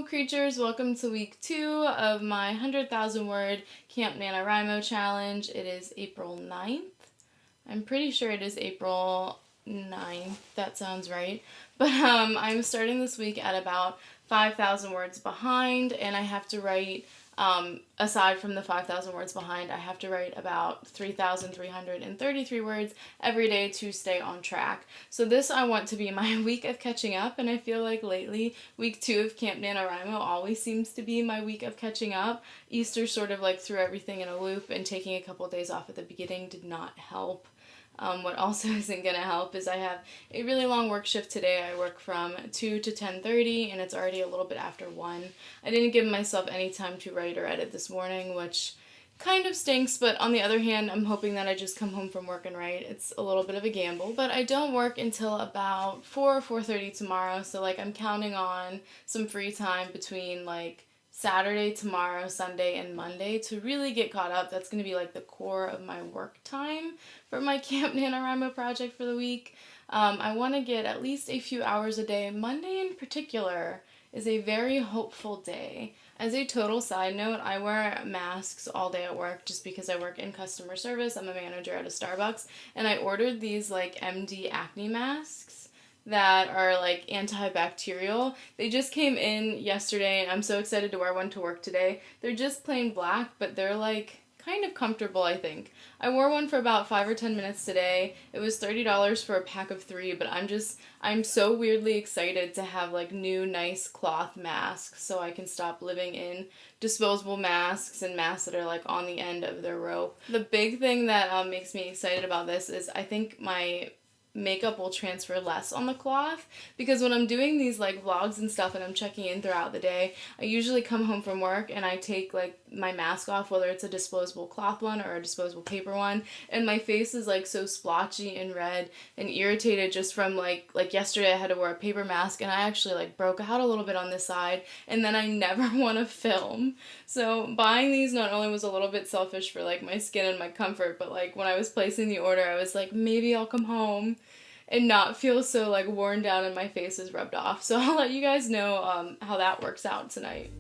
creatures, welcome to week 2 of my 100,000 word Camp Nanowrimo challenge. It is April 9th. I'm pretty sure it is April 9th, that sounds right. But I'm starting this week at about 5,000 words behind, and I have to write, aside from the 5,000 words behind, I have to write about 3,333 words every day to stay on track. So this I want to be my week of catching up, and I feel like lately week 2 of Camp NaNoWriMo always seems to be my week of catching up. Easter sort of like threw everything in a loop, and taking a couple days off at the beginning did not help. What also isn't going to help is I have a really long work shift today. I work from 2 to 10:30, and it's already a little bit after 1. I didn't give myself any time to write or edit this morning, which kind of stinks, but on the other hand, I'm hoping that I just come home from work and write. It's a little bit of a gamble, but I don't work until about 4 or 4:30 tomorrow, so like I'm counting on some free time between like Saturday, tomorrow, Sunday, and Monday to really get caught up. That's going to be like the core of my work time for my Camp NaNoWriMo project for the week. I want to get at least a few hours a day. Monday in particular is a very hopeful day. As a total side note, I wear masks all day at work just because I work in customer service. I'm a manager at a Starbucks, and I ordered these like MD acne masks that are like antibacterial. They just came in yesterday, and I'm so excited to wear one to work today. They're just plain black, but they're like kind of comfortable, I think. I wore one for about 5 or 10 minutes today. It was $30 for a pack of 3, but I'm so weirdly excited to have like new nice cloth masks so I can stop living in disposable masks and masks that are like on the end of their rope. The big thing that makes me excited about this is I think my makeup will transfer less on the cloth, because when I'm doing these like vlogs and stuff and I'm checking in throughout the day, I usually come home from work and I take like my mask off, whether it's a disposable cloth one or a disposable paper one, and my face is like so splotchy and red and irritated just from like yesterday I had to wear a paper mask and I actually like broke out a little bit on this side, and then I never want to film. So buying these not only was a little bit selfish for like my skin and my comfort, but like when I was placing the order I was like, maybe I'll come home and not feel so like worn down and my face is rubbed off. So I'll let you guys know how that works out tonight.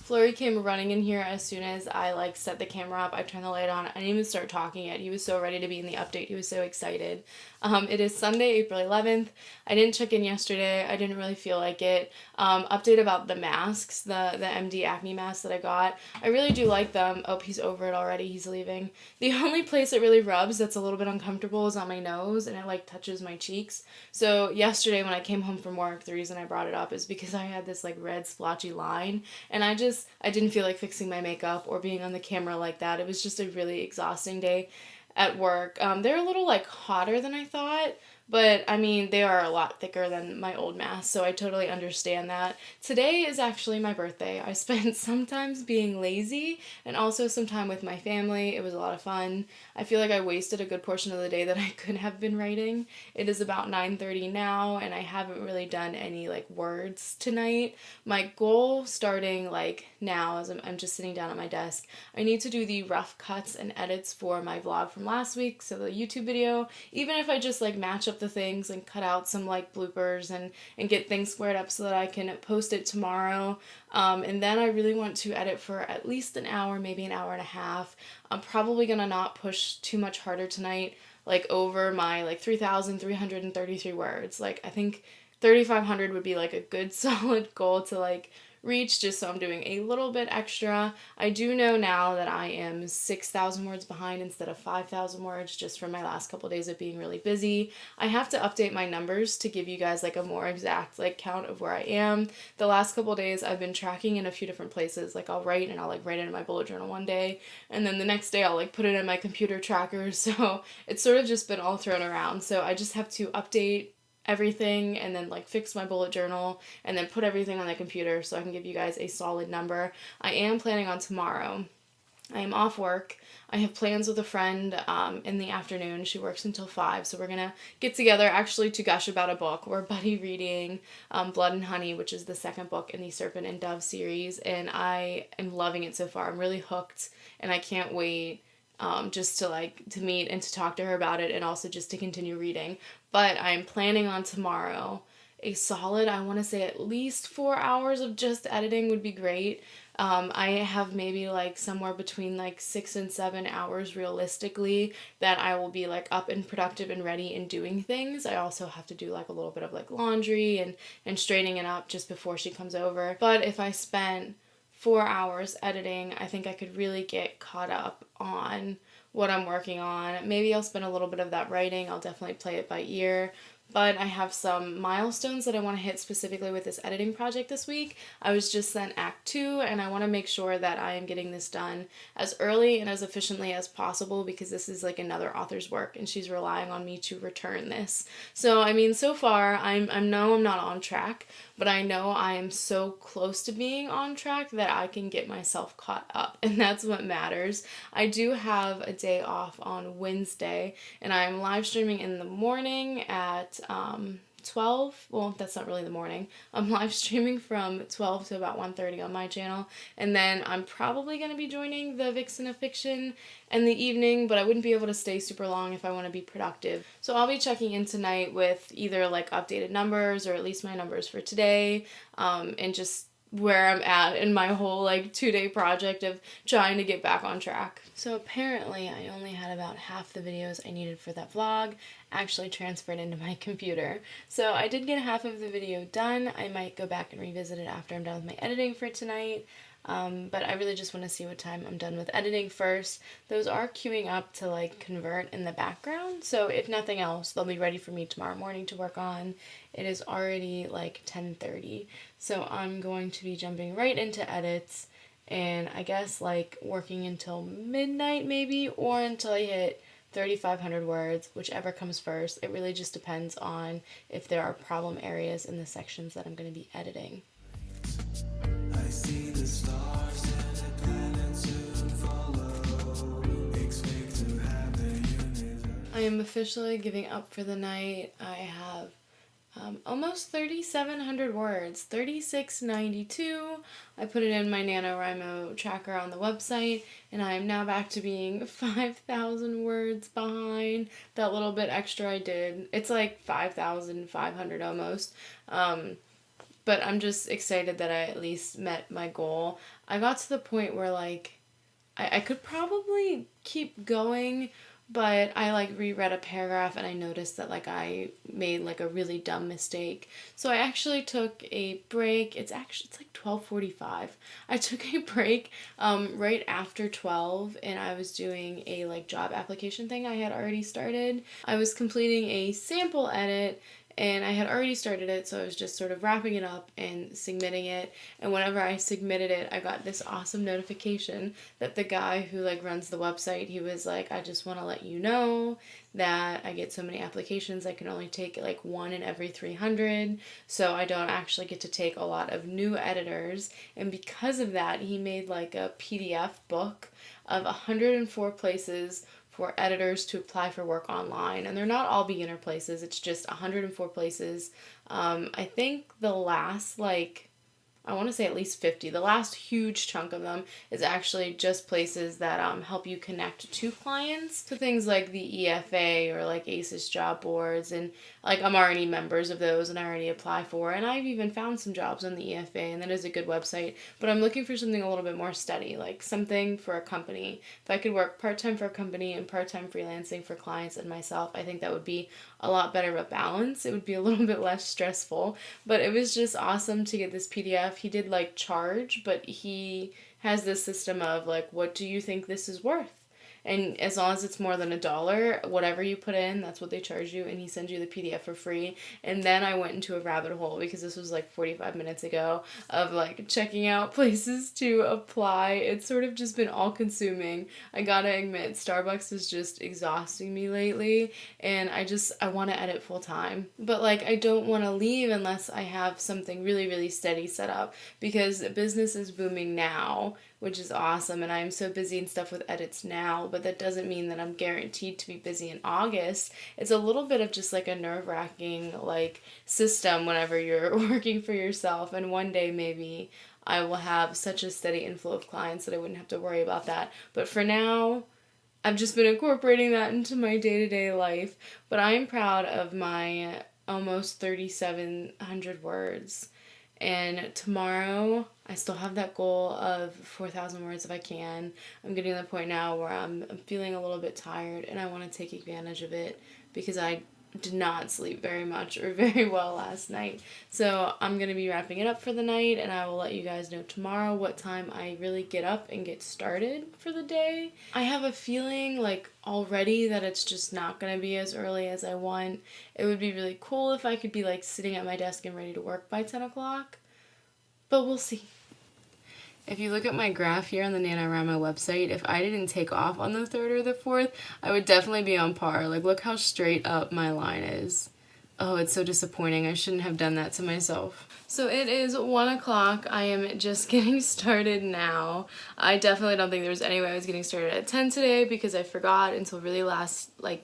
Flurry came running in here as soon as I like set the camera up. I turned the light on. I didn't even start talking yet. He was so ready to be in the update. He was so excited. It is Sunday, April 11th. I didn't check in yesterday. I didn't really feel like it. Update about the masks, the MD acne masks that I got. I really do like them. Oh, he's over it already. He's leaving. The only place it really rubs that's a little bit uncomfortable is on my nose, and it like touches my cheeks. So yesterday when I came home from work, the reason I brought it up is because I had this like red splotchy line, and I didn't feel like fixing my makeup or being on the camera like that. It was just a really exhausting day at work. They're a little like hotter than I thought, but I mean, they are a lot thicker than my old mask, so I totally understand that. Today is actually my birthday. I spent some times being lazy and also some time with my family. It was a lot of fun. I feel like I wasted a good portion of the day that I could have been writing. It is about 9:30 now, and I haven't really done any like words tonight. My goal starting like now, as I'm just sitting down at my desk, I need to do the rough cuts and edits for my vlog from last week, so the YouTube video, even if I just like match up the things and cut out some like bloopers and get things squared up so that I can post it tomorrow. And then I really want to edit for at least an hour, maybe an hour and a half. I'm probably gonna not push too much harder tonight, like over my like 3,333 words. Like I think 3,500 would be like a good solid goal to like reach, just so I'm doing a little bit extra. I do know now that I am 6,000 words behind instead of 5,000 words just from my last couple days of being really busy. I have to update my numbers to give you guys like a more exact like count of where I am. The last couple days I've been tracking in a few different places. Like I'll write and I'll like write it in my bullet journal one day, and then the next day I'll like put it in my computer tracker. So it's sort of just been all thrown around. So I just have to update everything and then like fix my bullet journal and then put everything on the computer so I can give you guys a solid number. I am planning on tomorrow I am off work. I have plans with a friend in the afternoon. She works until 5, so we're going to get together actually to gush about a book. We're buddy reading Blood and Honey, which is the second book in the Serpent and Dove series, and I am loving it so far. I'm really hooked, and I can't wait just to meet and to talk to her about it, and also just to continue reading. But I'm planning on tomorrow a solid, I want to say at least 4 hours of just editing would be great. I have maybe like somewhere between like 6 and 7 hours realistically that I will be like up and productive and ready and doing things. I also have to do like a little bit of like laundry and straightening it up just before she comes over. But if I spent 4 hours editing, I think I could really get caught up on what I'm working on. Maybe I'll spend a little bit of that writing. I'll definitely play it by ear. But I have some milestones that I want to hit specifically with this editing project this week. I was just sent Act 2, and I want to make sure that I am getting this done as early and as efficiently as possible, because this is like another author's work, and she's relying on me to return this. So, I mean, so far, I know I'm not on track, but I know I am so close to being on track that I can get myself caught up, and that's what matters. I do have a day off on Wednesday, and I'm live streaming in the morning at 12. Well, that's not really the morning. I'm live streaming from 12 to about 1:30 on my channel, and then I'm probably going to be joining the Vixen of Fiction in the evening, but I wouldn't be able to stay super long if I want to be productive. So I'll be checking in tonight with either like updated numbers, or at least my numbers for today, and just where I'm at in my whole like 2-day project of trying to get back on track. So apparently I only had about half the videos I needed for that vlog actually transferred into my computer. So I did get half of the video done. I might go back and revisit it after I'm done with my editing for tonight. But I really just want to see what time I'm done with editing first. Those are queuing up to like convert in the background, so if nothing else, they'll be ready for me tomorrow morning to work on. It is already like 10:30, so I'm going to be jumping right into edits, and I guess like working until midnight maybe, or until I hit 3,500 words, whichever comes first. It really just depends on if there are problem areas in the sections that I'm going to be editing. I see the stars and the planets soon follow. Expect to have the universe. I am officially giving up for the night. I have almost 3,700 words, 3,692. I put it in my NaNoWrimo tracker on the website, and I am now back to being 5,000 words behind. That little bit extra I did, it's like 5,500 almost. But I'm just excited that I at least met my goal. I got to the point where, like, I could probably keep going, but I, like, reread a paragraph and I noticed that, like, I made, like, a really dumb mistake. So I actually took a break. It's like 12:45. I took a break right after 12, and I was doing a, like, job application thing I had already started. I was completing a sample edit, and I had already started it, so I was just sort of wrapping it up and submitting it. And whenever I submitted it, I got this awesome notification that the guy who like runs the website, he was like, I just want to let you know that I get so many applications, I can only take like 1 in every 300, so I don't actually get to take a lot of new editors. And because of that, he made like a PDF book of 104 places for editors to apply for work online, and they're not all beginner places, it's just 104 places. I think the last, like, I want to say at least 50. The last huge chunk of them is actually just places that help you connect to clients. So things like the EFA or like ACES job boards, and like I'm already members of those and I already apply for, and I've even found some jobs on the EFA, and that is a good website. But I'm looking for something a little bit more steady, like something for a company. If I could work part-time for a company and part-time freelancing for clients and myself, I think that would be a lot better of a balance. It would be a little bit less stressful. But it was just awesome to get this PDF. He did like charge, but he has this system of like, what do you think this is worth? And as long as it's more than $1, whatever you put in, that's what they charge you, and he sends you the PDF for free. And then I went into a rabbit hole, because this was like 45 minutes ago, of like checking out places to apply. It's sort of just been all consuming. I gotta admit, Starbucks is just exhausting me lately, and I want to edit full time. But like, I don't want to leave unless I have something really, really steady set up, because business is booming now, which is awesome. And I'm so busy and stuff with edits now, but that doesn't mean that I'm guaranteed to be busy in August. It's a little bit of just like a nerve-wracking like system whenever you're working for yourself, and one day maybe I will have such a steady inflow of clients that I wouldn't have to worry about that. But for now, I've just been incorporating that into my day-to-day life. But I'm proud of my almost 3,700 words. And tomorrow, I still have that goal of 4,000 words if I can. I'm getting to the point now where I'm feeling a little bit tired, and I want to take advantage of it because I did not sleep very much or very well last night. So I'm going to be wrapping it up for the night, and I will let you guys know tomorrow what time I really get up and get started for the day. I have a feeling like already that it's just not going to be as early as I want. It would be really cool if I could be like sitting at my desk and ready to work by 10 o'clock, but we'll see. If you look at my graph here on the Nanowrimo website, if I didn't take off on the 3rd or the 4th, I would definitely be on par. Like, look how straight up my line is. Oh, it's so disappointing. I shouldn't have done that to myself. So it is 1 o'clock. I am just getting started now. I definitely don't think there was any way I was getting started at 10 today because I forgot until really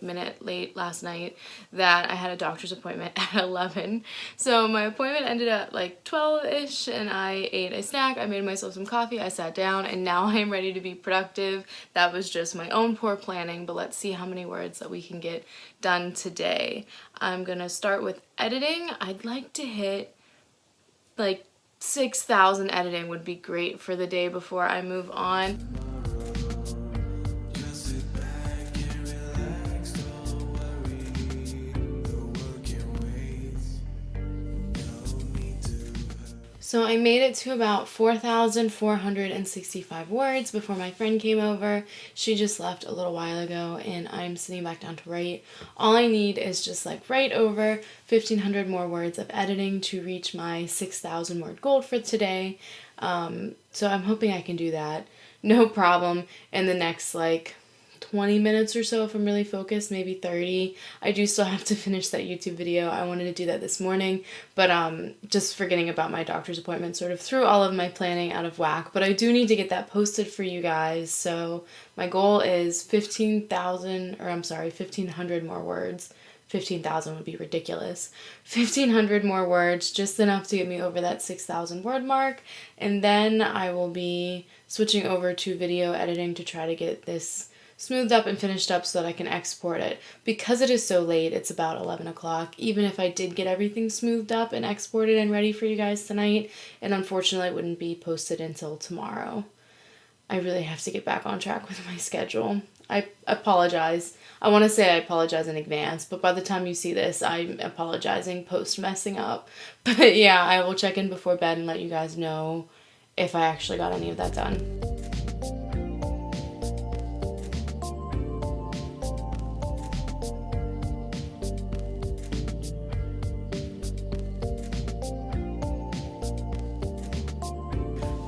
minute late last night that I had a doctor's appointment at 11. So my appointment ended at like 12-ish, and I ate a snack. I made myself some coffee. I sat down, and now I am ready to be productive. That was just my own poor planning, but let's see how many words that we can get done today. I'm gonna start with editing. I'd like to hit like 6,000 editing would be great for the day before I move on. So I made it to about 4,465 words before my friend came over. She just left a little while ago, and I'm sitting back down to write. All I need is just like right over 1,500 more words of editing to reach my 6,000 word goal for today. So I'm hoping I can do that. No problem in the next like 20 minutes or so if I'm really focused, maybe 30. I do still have to finish that YouTube video. I wanted to do that this morning, but just forgetting about my doctor's appointment sort of threw all of my planning out of whack. But I do need to get that posted for you guys. So my goal is 1,500 more words. 15,000 would be ridiculous. 1,500 more words, just enough to get me over that 6,000 word mark. And then I will be switching over to video editing to try to get this smoothed up and finished up so that I can export it. Because it is so late, it's about 11 o'clock, even if I did get everything smoothed up and exported and ready for you guys tonight, and unfortunately it wouldn't be posted until tomorrow. I really have to get back on track with my schedule. I apologize. I want to say I apologize in advance, but by the time you see this, I'm apologizing post messing up. But yeah, I will check in before bed and let you guys know if I actually got any of that done.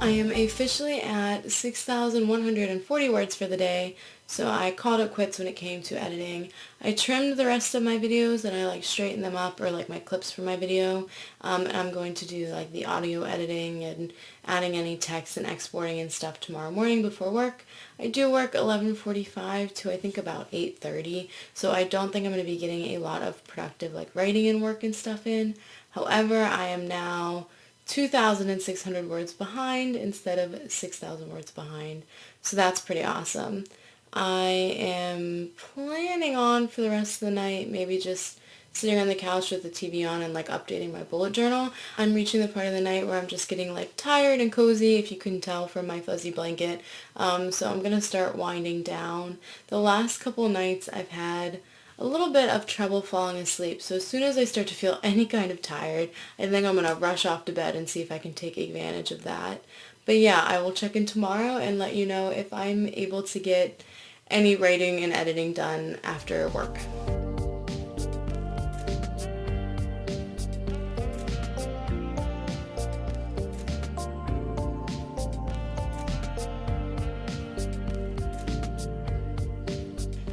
I am officially at 6,140 words for the day, so I called it quits when it came to editing. I trimmed the rest of my videos and I like straightened them up, or like my clips for my video, and I'm going to do like the audio editing and adding any text and exporting and stuff tomorrow morning before work. I do work 11:45 to I think about 8:30, so I don't think I'm going to be getting a lot of productive like writing and work and stuff in. However, I am now 2,600 words behind instead of 6,000 words behind. So that's pretty awesome. I am planning on for the rest of the night maybe just sitting on the couch with the TV on and like updating my bullet journal. I'm reaching the part of the night where I'm just getting like tired and cozy, if you couldn't tell from my fuzzy blanket. So I'm gonna start winding down. The last couple nights I've had a little bit of trouble falling asleep, so as soon as I start to feel any kind of tired, I think I'm going to rush off to bed and see if I can take advantage of that. But yeah, I will check in tomorrow and let you know if I'm able to get any writing and editing done after work.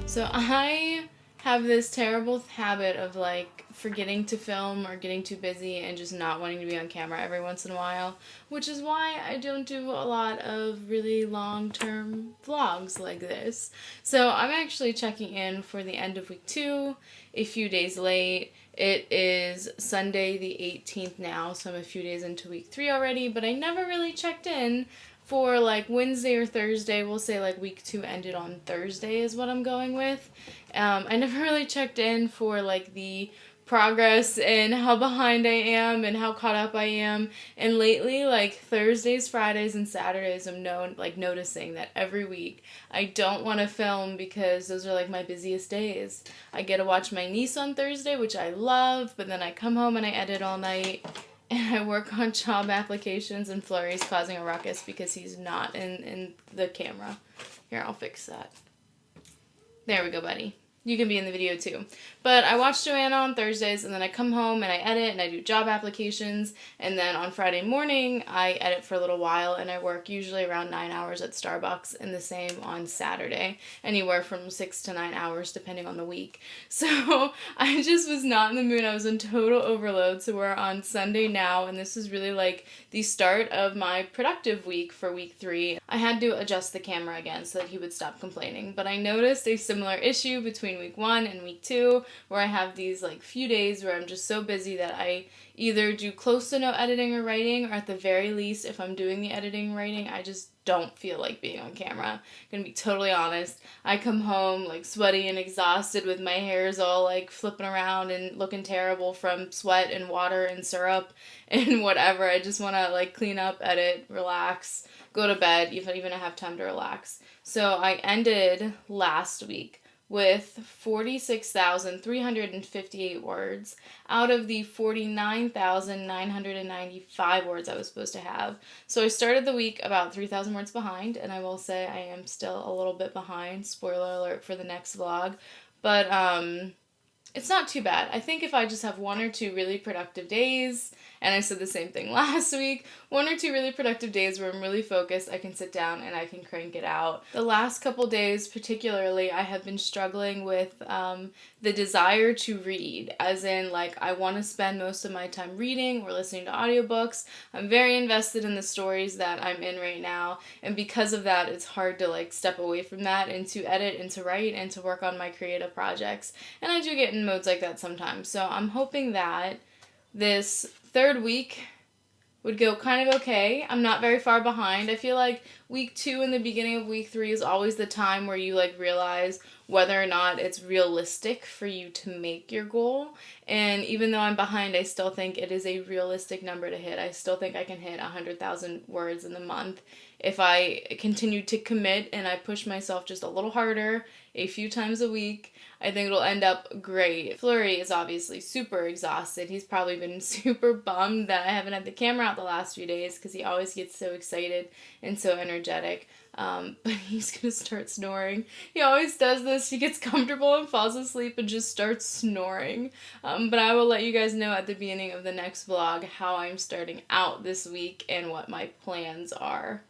So I have this terrible habit of like forgetting to film or getting too busy and just not wanting to be on camera every once in a while, which is why I don't do a lot of really long-term vlogs like this. So I'm actually checking in for the end of week 2, a few days late. It is Sunday the 18th now, so I'm a few days into week 3 already, but I never really checked in for like Wednesday or Thursday. We'll say like week 2 ended on Thursday is what I'm going with. I never really checked in for like the progress and how behind I am and how caught up I am. And lately, like Thursdays, Fridays, and Saturdays, I'm noticing that every week I don't want to film because those are like my busiest days. I get to watch my niece on Thursday, which I love, but then I come home and I edit all night. And I work on job applications, and Flurry's causing a ruckus because he's not in the camera. Here, I'll fix that. There we go, buddy. You can be in the video too. But I watch Joanna on Thursdays, and then I come home and I edit and I do job applications, and then on Friday morning I edit for a little while, and I work usually around 9 hours at Starbucks, and the same on Saturday, anywhere from 6 to 9 hours depending on the week. So I just was not in the mood. I was in total overload. So we're on Sunday now, and this is really like the start of my productive week for week 3. I had to adjust the camera again so that he would stop complaining, but I noticed a similar issue between week 1 and week 2, where I have these like few days where I'm just so busy that I either do close to no editing or writing, or at the very least, if I'm doing the editing and writing, I just don't feel like being on camera. I'm gonna be totally honest. I come home like sweaty and exhausted with my hairs all like flipping around and looking terrible from sweat and water and syrup and whatever. I just want to like clean up, edit, relax, go to bed, even I have time to relax. So I ended last week with 46,358 words out of the 49,995 words I was supposed to have. So I started the week about 3,000 words behind, and I will say I am still a little bit behind. Spoiler alert for the next vlog. But it's not too bad. I think if I just have 1 or 2 really productive days, and I said the same thing last week, 1 or 2 really productive days where I'm really focused, I can sit down and I can crank it out. The last couple days particularly, I have been struggling with the desire to read, as in like I want to spend most of my time reading or listening to audiobooks. I'm very invested in the stories that I'm in right now, and because of that, it's hard to like step away from that and to edit and to write and to work on my creative projects. And I do get in modes like that sometimes. So I'm hoping that this 3rd week would go kind of okay. I'm not very far behind. I feel like week 2 and the beginning of week 3 is always the time where you like realize whether or not it's realistic for you to make your goal. And even though I'm behind, I still think it is a realistic number to hit. I still think I can hit 100,000 words in the month if I continue to commit and I push myself just a little harder a few times a week. I think it'll end up great. Flurry is obviously super exhausted. He's probably been super bummed that I haven't had the camera out the last few days because he always gets so excited and so energetic. But he's gonna start snoring. He always does this. He gets comfortable and falls asleep and just starts snoring. But I will let you guys know at the beginning of the next vlog how I'm starting out this week and what my plans are.